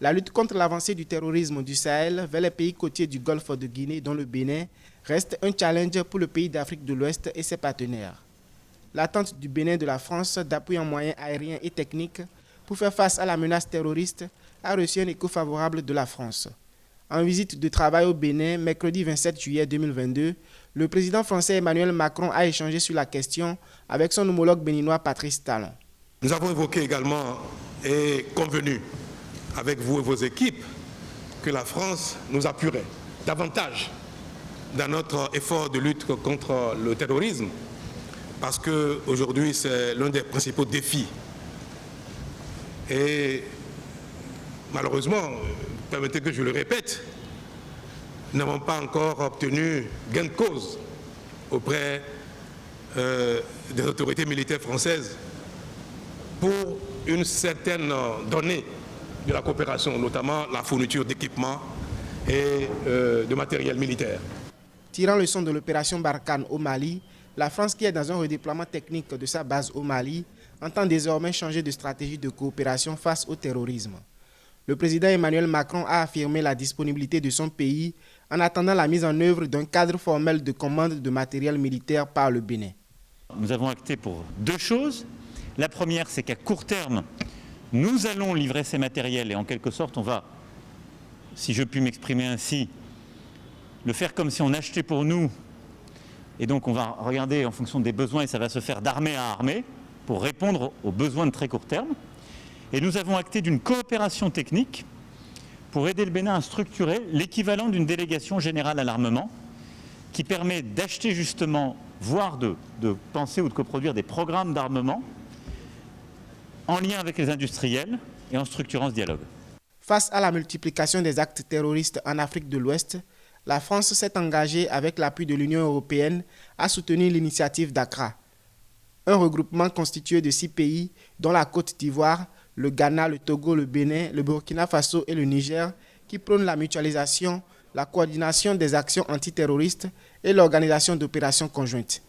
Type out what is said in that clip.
La lutte contre l'avancée du terrorisme du Sahel vers les pays côtiers du Golfe de Guinée, dont le Bénin, reste un challenge pour le pays d'Afrique de l'Ouest et ses partenaires. L'attente du Bénin de la France d'appui en moyens aériens et techniques pour faire face à la menace terroriste a reçu un écho favorable de la France. En visite de travail au Bénin, mercredi 27 juillet 2022, le président français Emmanuel Macron a échangé sur la question avec son homologue béninois Patrice Talon. Nous avons évoqué également et convenu avec vous et vos équipes que la France nous appuierait davantage dans notre effort de lutte contre le terrorisme, parce qu'aujourd'hui c'est l'un des principaux défis. Et malheureusement, permettez que je le répète, nous n'avons pas encore obtenu gain de cause auprès des autorités militaires françaises pour une certaine donnée de la coopération, notamment la fourniture d'équipements et de matériel militaire. Tirant leçon de l'opération Barkhane au Mali, la France, qui est dans un redéploiement technique de sa base au Mali, entend désormais changer de stratégie de coopération face au terrorisme. Le président Emmanuel Macron a affirmé la disponibilité de son pays en attendant la mise en œuvre d'un cadre formel de commande de matériel militaire par le Bénin. Nous avons acté pour deux choses. La première, c'est qu'à court terme, nous allons livrer ces matériels et en quelque sorte, on va, si je puis m'exprimer ainsi, le faire comme si on achetait pour nous. Et donc on va regarder en fonction des besoins et ça va se faire d'armée à armée pour répondre aux besoins de très court terme. Et nous avons acté d'une coopération technique pour aider le Bénin à structurer l'équivalent d'une délégation générale à l'armement qui permet d'acheter justement, voire de penser ou de coproduire des programmes d'armement en lien avec les industriels et en structurant ce dialogue. Face à la multiplication des actes terroristes en Afrique de l'Ouest, la France s'est engagée avec l'appui de l'Union européenne à soutenir l'initiative d'Accra, un regroupement constitué de 6 pays dont la Côte d'Ivoire, le Ghana, le Togo, le Bénin, le Burkina Faso et le Niger, qui prônent la mutualisation, la coordination des actions antiterroristes et l'organisation d'opérations conjointes.